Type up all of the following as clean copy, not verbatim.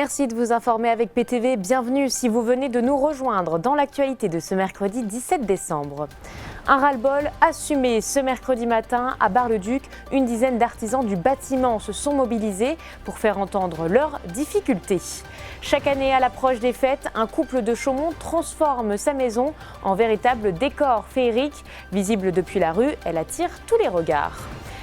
Merci de vous informer avec PTV. Bienvenue si vous venez de nous rejoindre dans l'actualité de ce mercredi 17 décembre. Un ras-le-bol assumé ce mercredi matin à Bar-le-Duc. Une dizaine d'artisans du bâtiment se sont mobilisés pour faire entendre leurs difficultés. Chaque année, à l'approche des fêtes, un couple de Chaumont transforme sa maison en véritable décor féerique. Visible depuis la rue, elle attire tous les regards.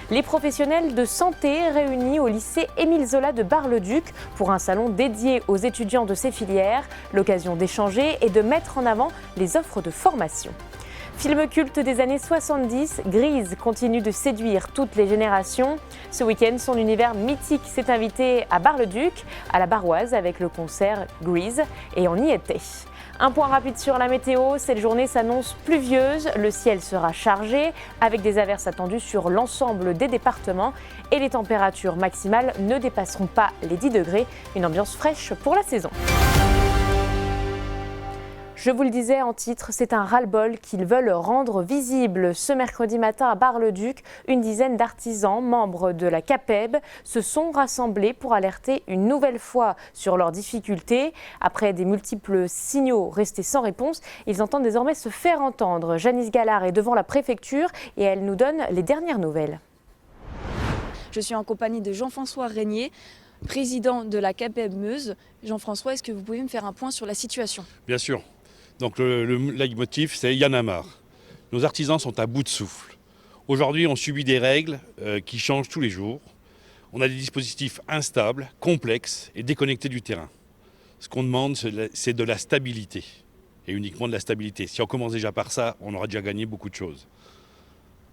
Les professionnels de santé réunis au lycée Émile Zola de Bar-le-Duc pour un salon dédié aux étudiants de ces filières. L'occasion d'échanger et de mettre en avant les offres de formation. Film culte des années 70, Grease continue de séduire toutes les générations. Ce week-end, son univers mythique s'est invité à Bar-le-Duc, à la Barroise, avec le concert Grease, et on y était. Un point rapide sur la météo, cette journée s'annonce pluvieuse, le ciel sera chargé avec des averses attendues sur l'ensemble des départements et les températures maximales ne dépasseront pas les 10 degrés, une ambiance fraîche pour la saison. Je vous le disais en titre, c'est un ras-le-bol qu'ils veulent rendre visible. Ce mercredi matin à Bar-le-Duc, une dizaine d'artisans, membres de la CAPEB, se sont rassemblés pour alerter une nouvelle fois sur leurs difficultés. Après des multiples signaux restés sans réponse, ils entendent désormais se faire entendre. Janice Gallard est devant la préfecture et elle nous donne les dernières nouvelles. Je suis en compagnie de Jean-François Régnier, président de la CAPEB Meuse. Jean-François, est-ce que vous pouvez me faire un point sur la situation ? Bien sûr. Donc le leitmotiv, c'est « Y en a marre ». Nos artisans sont à bout de souffle. Aujourd'hui, on subit des règles qui changent tous les jours. On a des dispositifs instables, complexes et déconnectés du terrain. Ce qu'on demande, c'est de la stabilité, et uniquement de la stabilité. Si on commence déjà par ça, on aura déjà gagné beaucoup de choses.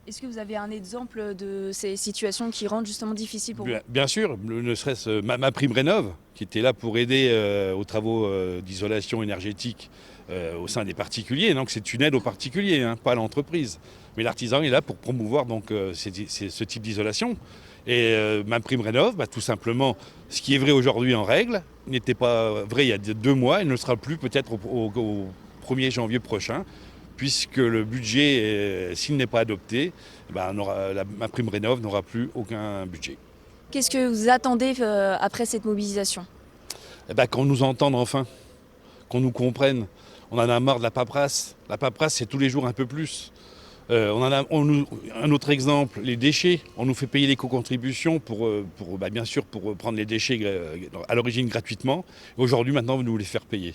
Est-ce que vous avez un exemple de ces situations qui rendent justement difficile pour vous ? Bien sûr, ne serait-ce MaPrimeRénov', qui était là pour aider aux travaux d'isolation énergétique au sein des particuliers. Donc c'est une aide aux particuliers, pas à l'entreprise. Mais l'artisan est là pour promouvoir donc, ce type d'isolation. Et MaPrimeRénov', tout simplement, ce qui est vrai aujourd'hui en règle, n'était pas vrai il y a 2 mois et ne le sera plus peut-être au 1er janvier prochain, puisque le budget, s'il n'est pas adopté, MaPrimeRénov' n'aura plus aucun budget. Qu'est-ce que vous attendez après cette mobilisation ? Qu'on nous entende enfin, qu'on nous comprenne. On en a marre de la paperasse. La paperasse, c'est tous les jours un peu plus. Un autre exemple, les déchets. On nous fait payer l'éco-contribution pour prendre les déchets à l'origine gratuitement. Aujourd'hui, maintenant, vous nous les faire payer.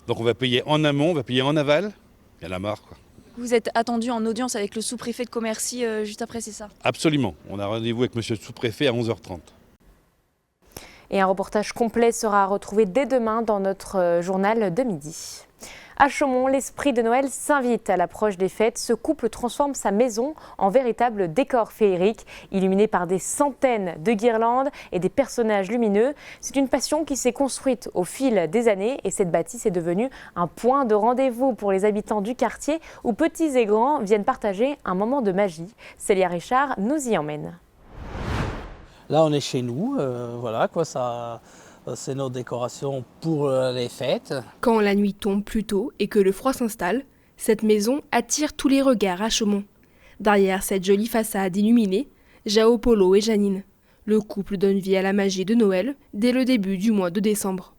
Donc on va payer en amont, on va payer en aval. Il y en a marre, quoi. Vous êtes attendu en audience avec le sous-préfet de Commercy juste après, c'est ça ? Absolument. On a rendez-vous avec monsieur le sous-préfet à 11h30. Et un reportage complet sera retrouvé dès demain dans notre journal de midi. À Chaumont, l'esprit de Noël s'invite à l'approche des fêtes. Ce couple transforme sa maison en véritable décor féerique, illuminé par des centaines de guirlandes et des personnages lumineux. C'est une passion qui s'est construite au fil des années et cette bâtisse est devenue un point de rendez-vous pour les habitants du quartier où petits et grands viennent partager un moment de magie. Célia Richard nous y emmène. Là, on est chez nous, c'est nos décorations pour les fêtes. Quand la nuit tombe plus tôt et que le froid s'installe, cette maison attire tous les regards à Chaumont. Derrière cette jolie façade illuminée, Jao Polo et Janine. Le couple donne vie à la magie de Noël dès le début du mois de décembre.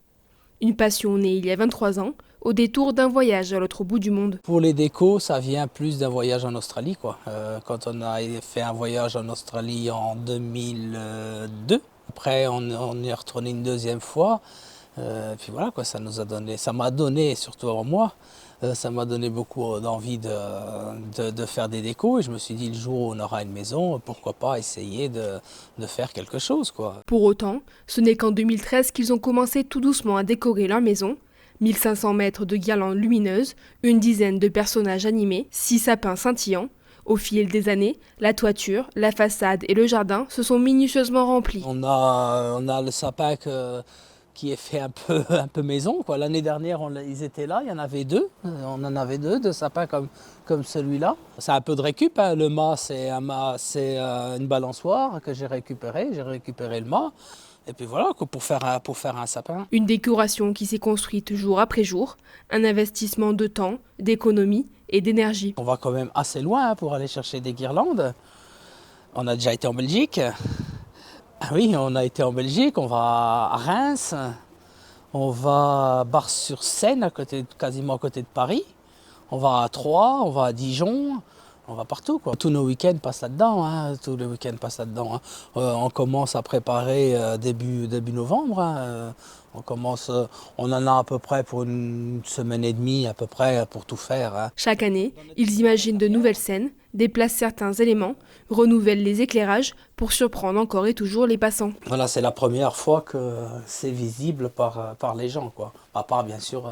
Une passion née il y a 23 ans, au détour d'un voyage à l'autre bout du monde. Pour les décos, ça vient plus d'un voyage en Australie, quand on a fait un voyage en Australie en 2002. Après, on est retourné une deuxième fois. Puis voilà, ça m'a donné, surtout à moi, ça m'a donné beaucoup d'envie de faire des décos. Et je me suis dit, le jour où on aura une maison, pourquoi pas essayer de faire quelque chose, Pour autant, ce n'est qu'en 2013 qu'ils ont commencé tout doucement à décorer leur maison. 1500 mètres de guirlandes lumineuses, une dizaine de personnages animés, 6 sapins scintillants. Au fil des années, la toiture, la façade et le jardin se sont minutieusement remplis. On a le sapin qui est fait un peu maison. L'année dernière, ils étaient là, il y en avait 2. On en avait 2 sapins comme celui-là. C'est un peu de récup. Le mât, c'est une balançoire que j'ai récupéré. J'ai récupéré le mât. Et puis voilà, pour faire un sapin. Une décoration qui s'est construite jour après jour. Un investissement de temps, d'économie et d'énergie. On va quand même assez loin pour aller chercher des guirlandes. On a déjà été en Belgique. Ah oui, on a été en Belgique, on va à Reims. On va à Bar-sur-Seine, quasiment à côté de Paris. On va à Troyes, on va à Dijon. On va partout, quoi. Tous nos week-ends passent là-dedans, hein. Tous les week-ends passent là-dedans, hein. On commence à préparer début novembre, hein. On en a à peu près pour une semaine et demie, à peu près, pour tout faire, hein. Chaque année, ils imaginent de nouvelles scènes, déplacent certains éléments, renouvellent les éclairages pour surprendre encore et toujours les passants. Voilà, c'est la première fois que c'est visible par les gens, quoi. À part, bien sûr,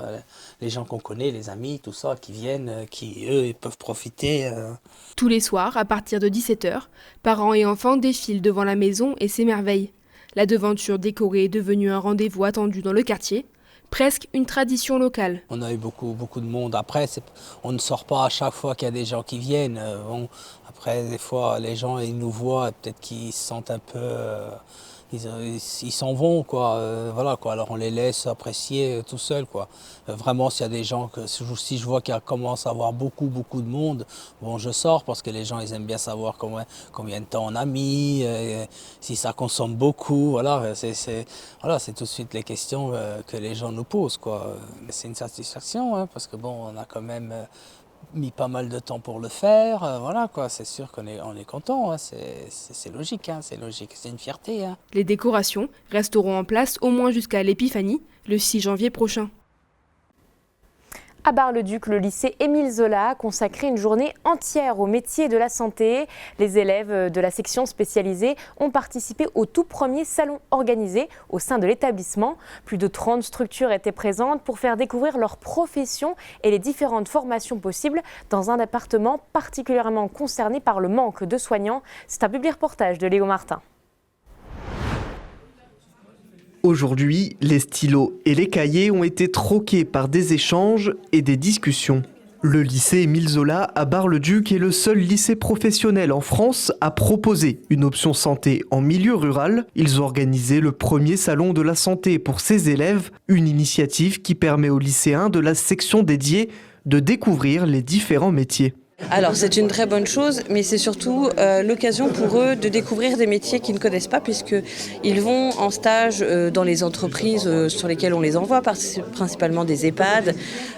les gens qu'on connaît, les amis, tout ça, qui viennent, qui, eux, ils peuvent profiter. Tous les soirs, à partir de 17h, parents et enfants défilent devant la maison et s'émerveillent. La devanture décorée est devenue un rendez-vous attendu dans le quartier, presque une tradition locale. On a eu beaucoup de monde. Après, on ne sort pas à chaque fois qu'il y a des gens qui viennent. Bon, après, des fois, les gens ils nous voient, peut-être qu'ils se sentent un peu... Ils s'en vont, quoi. Voilà, quoi. Alors on les laisse apprécier tout seuls, quoi. Vraiment, s'il y a des gens, si je vois qu'il commence à avoir beaucoup de monde, bon, je sors parce que les gens, ils aiment bien savoir combien de temps on a mis, si ça consomme beaucoup. Voilà, c'est tout de suite les questions que les gens nous posent, quoi. C'est une satisfaction, hein, parce que bon, on a quand même mis pas mal de temps pour le faire, voilà, quoi. C'est sûr qu'on est content, hein. C'est logique, hein. C'est logique, c'est une fierté, hein. Les décorations resteront en place au moins jusqu'à l'Épiphanie, le 6 janvier prochain. À Bar-le-Duc, le lycée Émile Zola a consacré une journée entière au métier de la santé. Les élèves de la section spécialisée ont participé au tout premier salon organisé au sein de l'établissement. Plus de 30 structures étaient présentes pour faire découvrir leur profession et les différentes formations possibles dans un département particulièrement concerné par le manque de soignants. C'est un publi-reportage de Léo Martin. Aujourd'hui, les stylos et les cahiers ont été troqués par des échanges et des discussions. Le lycée Émile Zola à Bar-le-Duc est le seul lycée professionnel en France à proposer une option santé en milieu rural. Ils ont organisé le premier salon de la santé pour ses élèves, une initiative qui permet aux lycéens de la section dédiée de découvrir les différents métiers. Alors c'est une très bonne chose, mais c'est surtout l'occasion pour eux de découvrir des métiers qu'ils ne connaissent pas, puisqu'ils vont en stage dans les entreprises sur lesquelles on les envoie, principalement des EHPAD,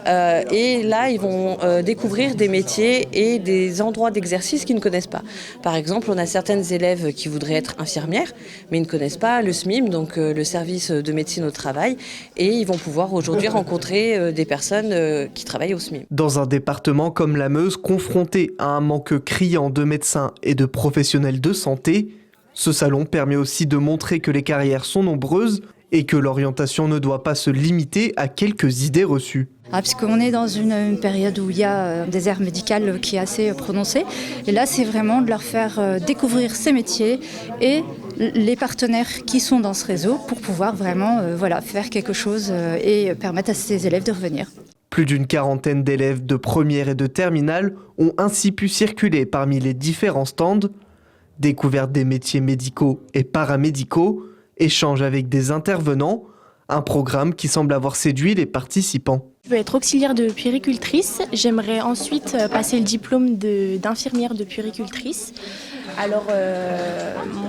et là ils vont découvrir des métiers et des endroits d'exercice qu'ils ne connaissent pas. Par exemple, on a certaines élèves qui voudraient être infirmières, mais ils ne connaissent pas le SMIM, donc le service de médecine au travail, et ils vont pouvoir aujourd'hui rencontrer des personnes qui travaillent au SMIM. Dans un département comme la Meuse, confronté à un manque criant de médecins et de professionnels de santé, ce salon permet aussi de montrer que les carrières sont nombreuses et que l'orientation ne doit pas se limiter à quelques idées reçues. Parce qu'on est dans une période où il y a un désert médical qui est assez prononcé. Et là, c'est vraiment de leur faire découvrir ces métiers et les partenaires qui sont dans ce réseau pour pouvoir vraiment faire quelque chose et permettre à ces élèves de revenir. Plus d'une quarantaine d'élèves de première et de terminale ont ainsi pu circuler parmi les différents stands, découverte des métiers médicaux et paramédicaux, échange avec des intervenants, un programme qui semble avoir séduit les participants. Je veux être auxiliaire de puéricultrice. J'aimerais ensuite passer le diplôme d'infirmière de puéricultrice. Alors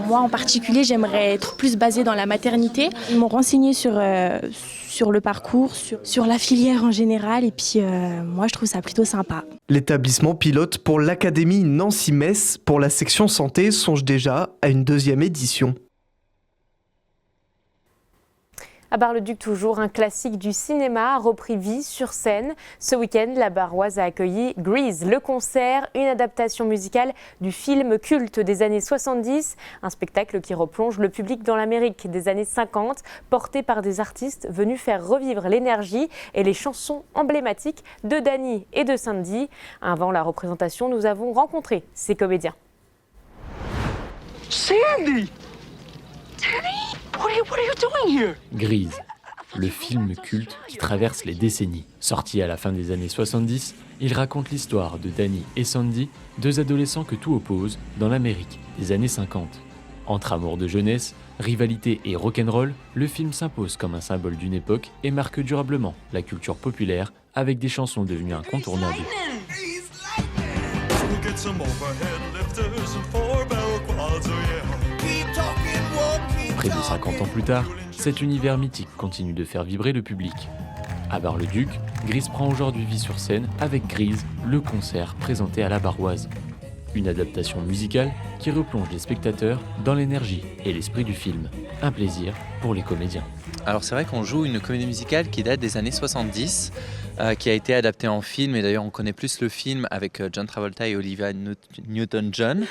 moi en particulier, j'aimerais être plus basée dans la maternité. Ils m'ont renseigné sur le parcours, sur la filière en général, et puis moi je trouve ça plutôt sympa. L'établissement pilote pour l'Académie Nancy-Metz pour la section santé songe déjà à une deuxième édition. À Bar-le-Duc, toujours, un classique du cinéma a repris vie sur scène. Ce week-end, la Barroise a accueilli Grease, le concert, une adaptation musicale du film culte des années 70. Un spectacle qui replonge le public dans l'Amérique des années 50, porté par des artistes venus faire revivre l'énergie et les chansons emblématiques de Danny et de Sandy. Avant la représentation, nous avons rencontré ces comédiens. Sandy! Danny? What are you doing here? Grease, le film culte qui traverse les décennies. Sorti à la fin des années 70, il raconte l'histoire de Danny et Sandy, deux adolescents que tout oppose dans l'Amérique des années 50. Entre amour de jeunesse, rivalité et rock'n'roll, le film s'impose comme un symbole d'une époque et marque durablement la culture populaire avec des chansons devenues incontournables. Près de 50 ans plus tard, cet univers mythique continue de faire vibrer le public. À Bar-le-Duc, Grise prend aujourd'hui vie sur scène avec Grise, le concert présenté à la Barroise. Une adaptation musicale qui replonge les spectateurs dans l'énergie et l'esprit du film. Un plaisir pour les comédiens. Alors c'est vrai qu'on joue une comédie musicale qui date des années 70, qui a été adaptée en film, et d'ailleurs on connaît plus le film avec John Travolta et Olivia Newton-John.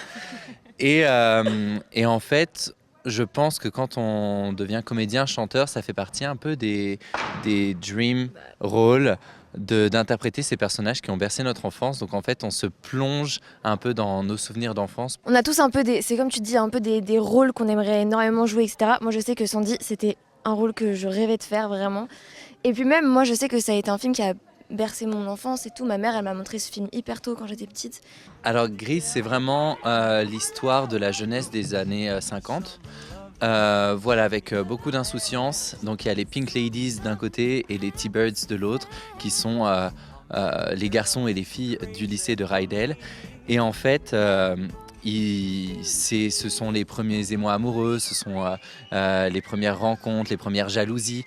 Et en fait, je pense que quand on devient comédien, chanteur, ça fait partie un peu des dream roles d'interpréter ces personnages qui ont bercé notre enfance. Donc en fait, on se plonge un peu dans nos souvenirs d'enfance. On a tous un peu c'est comme tu dis, un peu des rôles qu'on aimerait énormément jouer, etc. Moi, je sais que Sandy, c'était un rôle que je rêvais de faire vraiment. Et puis même, moi, je sais que ça a été un film qui a bercé mon enfance et tout. Ma mère, elle m'a montré ce film hyper tôt quand j'étais petite. Alors Grise, c'est vraiment l'histoire de la jeunesse des années 50. Voilà, avec beaucoup d'insouciance. Donc il y a les Pink Ladies d'un côté et les T-Birds de l'autre, qui sont les garçons et les filles du lycée de Rydell. Et en fait, ce sont les premiers émois amoureux, ce sont les premières rencontres, les premières jalousies.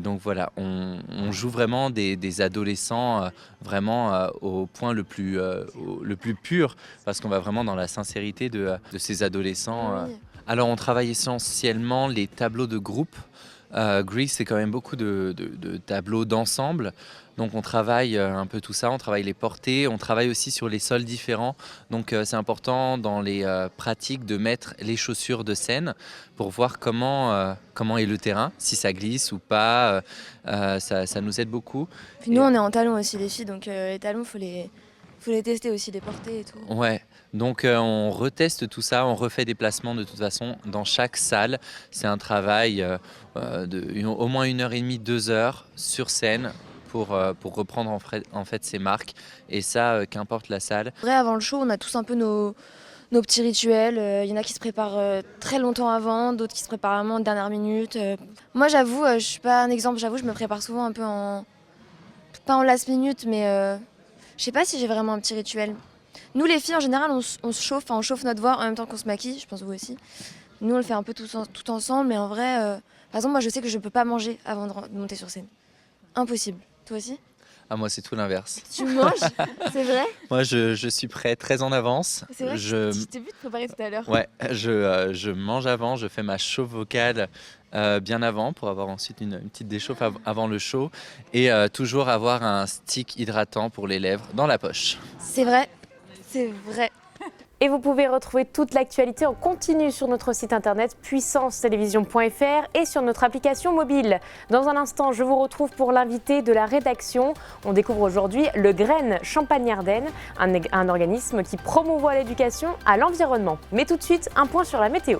Donc voilà, on joue vraiment des adolescents vraiment au point le plus pur, parce qu'on va vraiment dans la sincérité de ces adolescents. Oui. Alors on travaille essentiellement les tableaux de groupe. Grise, c'est quand même beaucoup de tableaux d'ensemble. Donc on travaille un peu tout ça, on travaille les portées, on travaille aussi sur les sols différents. Donc c'est important dans les pratiques de mettre les chaussures de scène pour voir comment est le terrain, si ça glisse ou pas. Ça nous aide beaucoup. Puis nous, on est en talons aussi, les filles, donc les talons, faut les tester aussi, les porter et tout. Ouais, donc on reteste tout ça, on refait des placements de toute façon dans chaque salle. C'est un travail au moins 1h30, 2 heures sur scène pour reprendre en fait ces marques. Et ça, qu'importe la salle. Après, avant le show, on a tous un peu nos petits rituels. Il y en a qui se préparent très longtemps avant, d'autres qui se préparent vraiment en dernière minute. Moi, j'avoue, je suis pas un exemple, j'avoue, je me prépare souvent un peu pas en last minute, mais je sais pas si j'ai vraiment un petit rituel. Nous, les filles, en général, on se chauffe, on chauffe notre voix en même temps qu'on se maquille, je pense vous aussi. Nous, on le fait un peu tout ensemble, mais en vrai, par exemple, moi, je sais que je peux pas manger avant de monter sur scène. Impossible. Toi aussi ? Ah, moi, c'est tout l'inverse. Tu manges ? C'est vrai ? Moi, je suis prêt très en avance. C'est vrai, je t'ai vu te préparer tout à l'heure. Ouais, je mange avant, je fais ma chauffe vocale bien avant pour avoir ensuite une petite déchauffe avant le show. Et toujours avoir un stick hydratant pour les lèvres dans la poche. C'est vrai, c'est vrai. Et vous pouvez retrouver toute l'actualité en continu sur notre site internet puissancetélévision.fr et sur notre application mobile. Dans un instant, je vous retrouve pour l'invité de la rédaction. On découvre aujourd'hui le Graine Champagne-Ardenne, un organisme qui promouvoit l'éducation à l'environnement. Mais tout de suite, un point sur la météo.